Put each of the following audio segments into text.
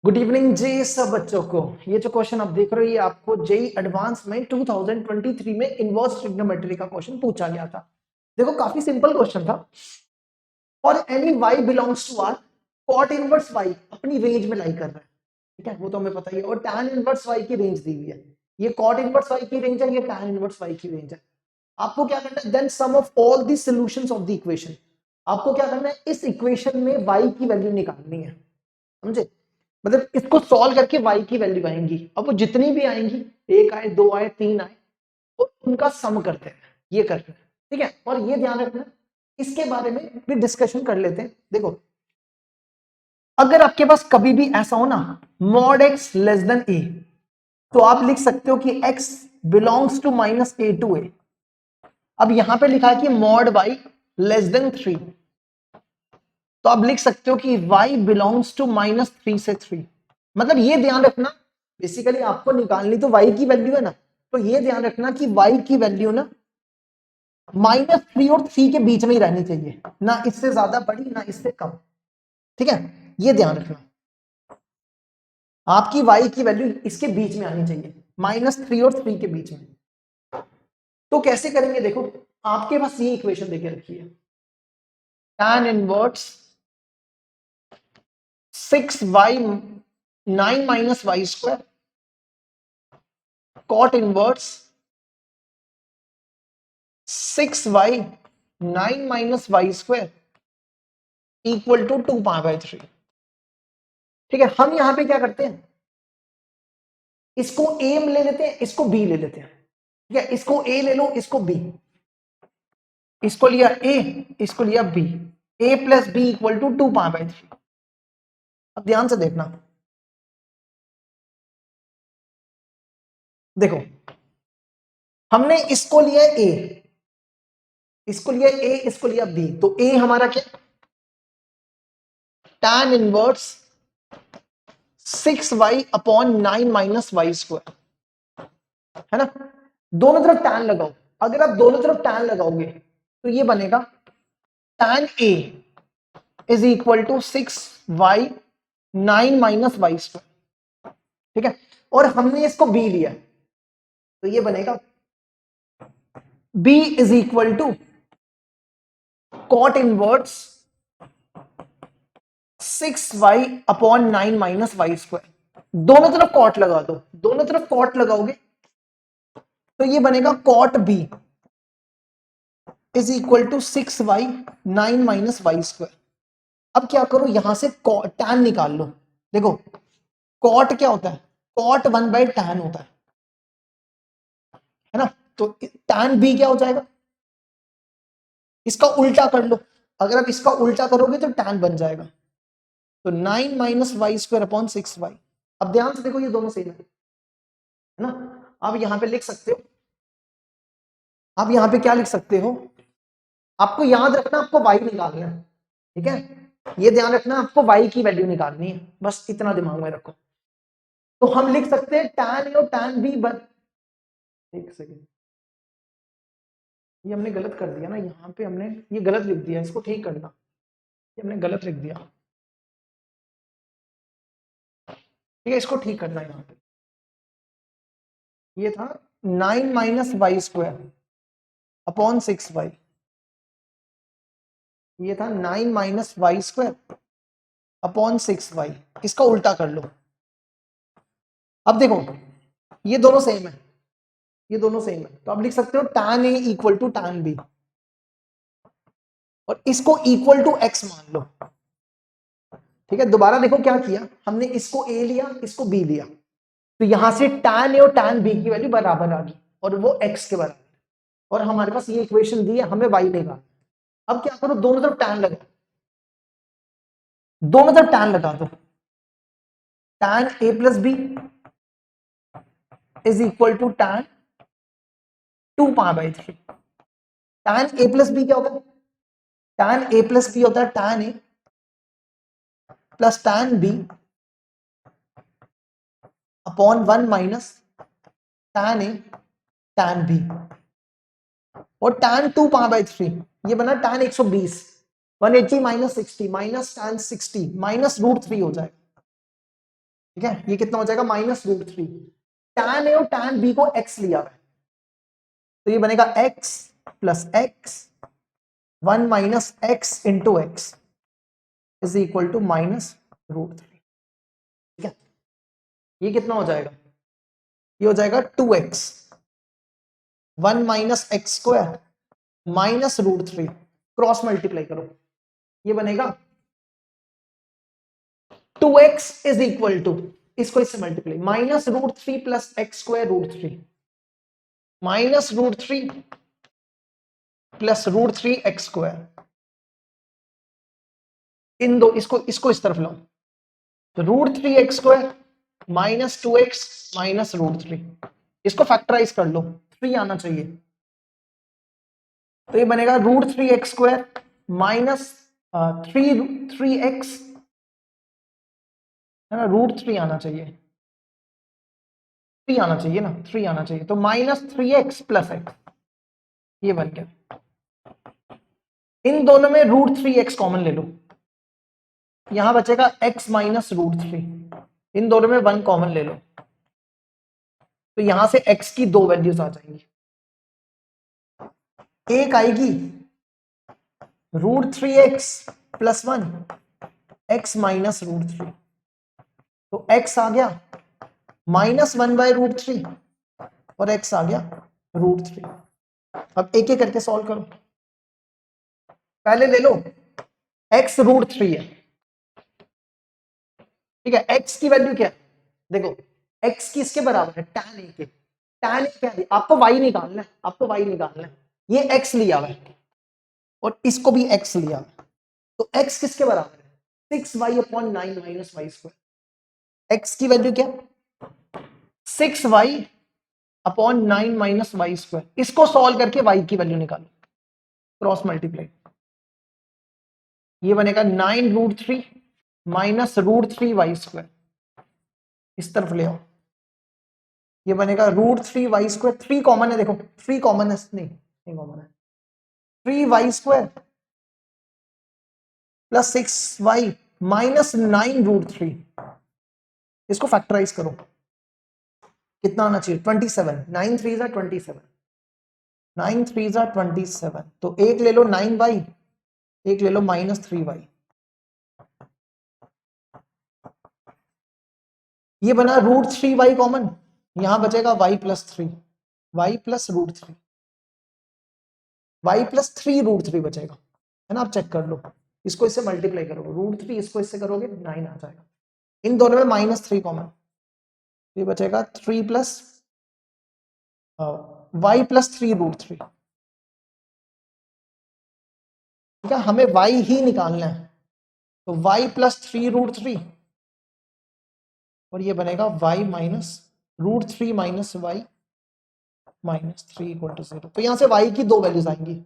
Good evening जी सब बच्चों को। ये जो क्वेश्चन आप देख रहे हो ये आपको जेई एडवांस में 2023 में इनवर्स ट्रिग्नोमेट्री का क्वेश्चन पूछा गया था। देखो काफी सिंपल क्वेश्चन था। और any y belongs to R, cot inverse y अपनी रेंज में लाई कर रहा है, ठीक है, वो तो हमें पता ही है। और टैन इनवर्स वाई की रेंज दी हुई है, ये कॉट इनवर्स वाई की रेंज है, ये टैन इनवर्स वाई की रेंज है। आपको क्या करना है, then sum of all the solutions of the equation. आपको क्या करना है, इस इक्वेशन में वाई की वैल्यू निकालनी है, समझे। मतलब इसको सॉल्व करके y की वैल्यू आएंगी, अब वो जितनी भी आएंगी, एक आए, दो आए, तीन आए, और उनका सम करते हैं, ये करते हैं, ठीक है। और ये ध्यान रखना, इसके बारे में भी डिस्कशन कर लेते हैं। देखो अगर आपके पास कभी भी ऐसा हो ना, mod x less than a, तो आप लिख सकते हो कि x belongs to minus a to a. अब यहां पे लिखा है कि मॉड y लेस देन 3, तो आप लिख सकते हो कि y बिलोंग्स टू माइनस 3 से 3। मतलब ये ध्यान रखना, बेसिकली आपको निकालनी तो y की वैल्यू है ना, तो ये ध्यान रखना कि y की वैल्यू ना -3 और 3 के बीच में ही रहनी चाहिए, ना इससे ज्यादा बड़ी ना इससे कम, ठीक है। ये ध्यान रखना, आपकी y की वैल्यू इसके बीच में आनी चाहिए, -3 और 3 के बीच में। तो कैसे करेंगे, देखो आपके पास ये इक्वेशन देके रखी है, tan inverse 6y 9 minus y square cot inverse 6y 9 minus y square equal to 2π/3। ठीक है, हम यहां पे क्या करते हैं, इसको a ले लेते हैं, इसको b ले लेते हैं, ठीक है। इसको a ले लो, इसको b, इसको लिया a, इसको लिया b, a plus b equal to 2π/3। अब ध्यान से देखना, देखो हमने इसको लिया a, इसको लिया a, इसको लिया b, तो a हमारा क्या, tan inverse 6y upon 9 minus y square, है ना। दोनों तरफ tan लगाओ, अगर आप दोनों तरफ tan लगाओगे तो ये बनेगा tan a is equal to 6y 9 minus y square, ठीक है। और हमने इसको b लिया, तो ये बनेगा b is equal to cot inverse 6y upon 9 minus y square. दोनों तरफ कॉट लगा दो, दोनों तरफ कॉट लगाओगे तो ये बनेगा cot b is equal to 6y 9 minus y square. अब क्या करो, यहां से टैन निकाल लो। देखो कॉट क्या होता है, कॉट 1/tan होता है ना। तो tan b क्या हो जाएगा, इसका उल्टा कर लो, अगर आप इसका उल्टा करोगे तो tan बन जाएगा, तो 9 minus y square upon 6y। अब ध्यान से देखो, ये दोनों सेम है ना। आप यहां पे लिख सकते हो, आप यहां पे क्या लिख सकते हो, आपको याद रखना आपको y निकालना है, ठीक है। ये ध्यान रखना आपको y की वैल्यू निकालनी है, बस इतना दिमाग में रखो। तो हम लिख सकते हैं tan a और tan b एक सेकेंड, ये हमने गलत कर दिया ना, यहाँ पे हमने ये गलत लिख दिया, इसको ठीक करना, ये हमने गलत लिख दिया, ठीक है, इसको ठीक करना। यहाँ पे ये था 9 minus y square upon 6y, ये था 9 minus y square upon 6y, इसका उल्टा कर लो। अब देखो ये दोनों सेम है, ये दोनों सेम है, तो आप लिख सकते हो tan a equal to tan b, और इसको इक्वल टू x मान लो, ठीक है। दोबारा देखो क्या किया हमने, इसको a लिया, इसको b लिया, तो यहां से tan a और tan b की वैल्यू बराबर आ गई, और वो x के बराबर, और हमारे पास ये इक्वेशन दी है, हमें y लेगा। अब क्या करो, दोनों तरफ tan लगा, दोनों तरफ tan लगा दो, tan a plus b is equal to tan 2π/3। tan a plus b क्या होता है, tan a प्लस बी होता है tan a plus tan b upon 1 minus tan a tan b, और tan 2π/3 ये बना tan 120, 180 minus 60 minus tan 60 minus √3 हो जाएगा, ठीक है, ये कितना हो जाएगा -√3। tan ए और tan बी को x लिया है, तो ये बनेगा x plus x 1 minus x into x is equal to -√3। ठीक है, ये कितना हो जाएगा, ये हो जाएगा 2x 1 minus x square -√3, cross multiply करो, ये बनेगा 2x इज इक्वल टू, इसको इससे multiply, -√3 plus x square √3 -√3 plus √3 x square, इन दो इसको इसको इस तरफ लाओ, तो √3 एक्स स्क्वायर -2x -√3, इसको फैक्टराइज कर लो, 3 आना चाहिए, तो ये बनेगा √3 एक्स स्क्वायर माइनस 3x है ना, √3 आना चाहिए, 3 आना चाहिए ना, 3 आना चाहिए, तो -3x प्लस x, ये बन गया। इन दोनों में √3x कॉमन ले लो, यहां बचेगा x माइनस √3, इन दोनों में 1 कॉमन ले लो, तो यहां से x की 2 वैल्यूज आ जाएंगी, एक आएगी √3x प्लस 1 x माइनस √3, तो x आ गया -1/√3 और x आ गया √3। अब एक एक करके सॉल्व करो, पहले ले लो x √3 है, ठीक है, x की वैल्यू क्या है, देखो x की इसके बराबर है tan a के, tan a क्या है, आपको y निकालना है, आपको y निकालना है, ये x लिया हुआ है और इसको भी x लिया हुआ है, तो x किसके बराबर है 6y/9 minus y square, x की वैल्यू क्या 6y/9 माइनस वाई स्क्वायर, इसको सॉल्व करके y की वैल्यू निकालो, क्रॉस मल्टीप्लाई, ये बनेगा 9√3 माइनस √3 वाई स्क्वायर, इस तरफ ले आओ, ये बनेगा √3 वाई स्क्वायर, 3 कॉमन है, देखो 3 कॉमन है, नहीं कॉमन है, 3 Y square plus 6y minus 9√3, इसको फैक्टराइज करो, कितना आना चाहिए 27, 9 3 27, 9 3 27, तो एक ले लो 9y, एक ले लो -3y, ये बना √3y कॉमन, यहां बचेगा y plus 3, y plus √3, y plus 3√3 बचेगा, है ना, आप चेक कर लो, इसको इससे मल्टीप्लाई करोगे, √3 इसको इससे करोगे 9 आ जाएगा, इन दोनों में -3 कॉमन, ये बचेगा 3 प्लस y प्लस 3√3, ठीक है, हमें y ही निकालना है, तो y प्लस 3√3 और ये बनेगा y minus √3 minus y -3 equal to 0, तो यहां से y की 2 वैल्यूज आएंगी,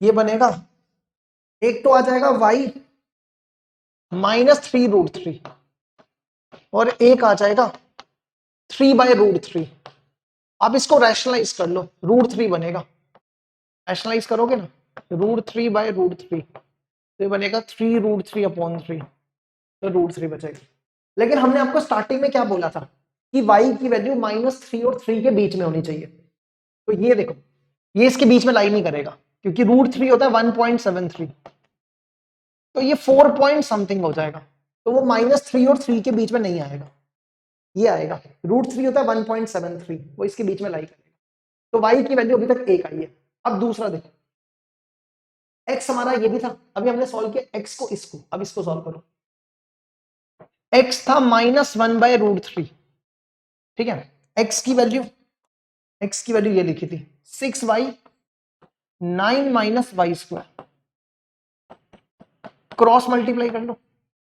ये बनेगा, एक तो आ जाएगा y -3√3 और एक आ जाएगा 3/√3, आप इसको रैशनलाइज कर लो, √3 बनेगा, रैशनलाइज करोगे ना, √3/√3, तो ये बनेगा 3√3/3, तो √3 बचेगा, लेकिन हमने आपको स्टार्टिंग में क्या बोला था कि y की वैल्यू -3 और 3 के बीच में होनी चाहिए, तो ये देखो, ये इसके बीच में लाई नहीं करेगा, क्योंकि √3 होता है 1.73, तो ये 4 पॉइंट समथिंग हो जाएगा, तो वो -3 और 3 के बीच में नहीं आएगा, ये आएगा, √3 होता है 1.73, वो इसके बीच में लाई करेगा, तो y की वैल्यू अभी तक 1 आई है। अब दूसरा देखो, x हमारा ये भी था, अभी हमने सॉल्व किया x को, इसको, अब इसको सॉल्व करो, x था -1/√3, ठीक है, x की वैल्यू ये लिखी थी 6y9 minus y square, cross multiply कर लो,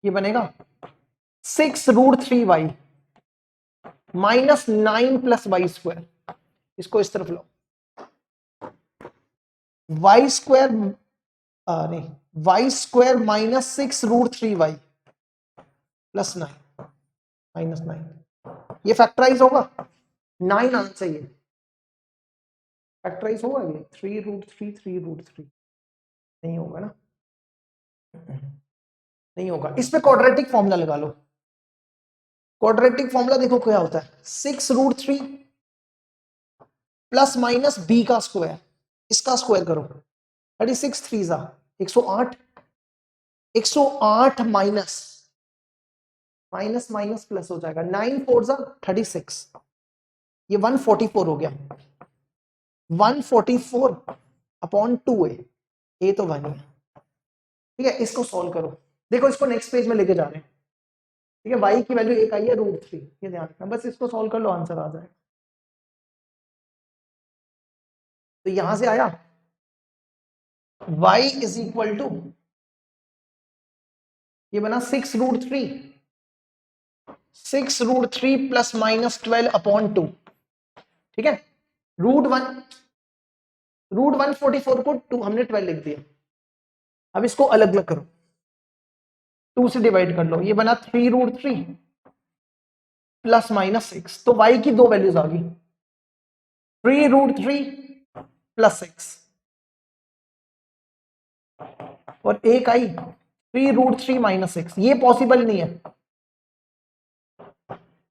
ये बनेगा 6√3y -9 प्लस वाई स्क्वायर, इसको इस तरफ लो, वाई स्क्वायर नहीं, वाई स्क्वायर -6√3y प्लस 9 -9, ये फैक्टराइज होगा, 9 आना चाहिए, फैक्टराइज होगा ये 3√3 नहीं होगा ना, नहीं होगा। इस पे क्वाड्रेटिक फॉर्मूला लगा लो। क्वाड्रेटिक फॉर्मूला देखो क्या होता है, 6√3 प्लस माइनस बी का स्क्वायर, इसका स्क्वायर करो, 36 3 108, 108 माइनस माइनस माइनस प्लस हो जाएगा, 9 4 36, ये 144 हो गया, 144 अपॉन 2 ए तो 1 है। ठीक है, इसको सॉल्व करो। देखो इसको नेक्स्ट पेज में लेके जा रहे हैं। ठीक है, y की वैल्यू एक आई है √3, ये ध्यान रखना, बस इसको सॉल्व कर लो, आंसर आ जाएगा। तो यहां से आया y इज इक्वल टू, ये बना 6√3, 6√3 प्लस माइनस 12 अपॉन 2। ठीक है, √144 को 2 हमने 12 लिख दिया। अब इसको अलग अलग करो, 2 से डिवाइड कर लो, ये बना 3√3 प्लस माइनस 6, तो y की दो वैल्यूज आ गई, 3√3 प्लस 6 और एक आई 3√3 माइनस 6। ये पॉसिबल नहीं है,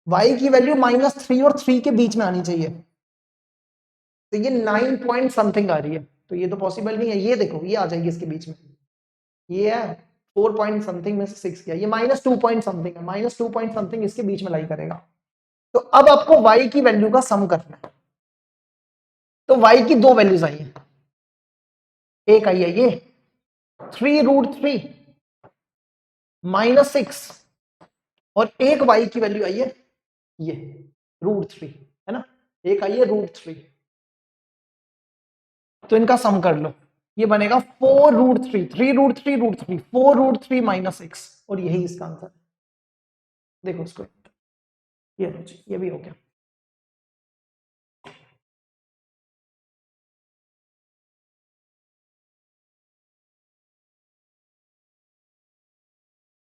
y की वैल्यू -3 और 3 के बीच में आनी चाहिए, तो ये 9 पॉइंट समथिंग आ रही है, तो ये तो पॉसिबल नहीं है। ये देखो ये आ जाएगी इसके बीच में, ये है 4 पॉइंट समथिंग में से 6 किया, ये -2 पॉइंट समथिंग है, -2 पॉइंट समथिंग इसके बीच में लाई करेगा। तो अब आपको y की वैल्यू का सम करना है, तो y की दो वैल्यूज आई है, एक आई है ये 3√3 माइनस 6 और एक y की वैल्यू आई है ये √3, है ना, एक आई है √3, तो इनका सम कर लो, ये बनेगा 4√3, 3√3 √3, 4√3 माइनस 6, और यही इसका आंसर है। देखो इसको, ये भी हो गया।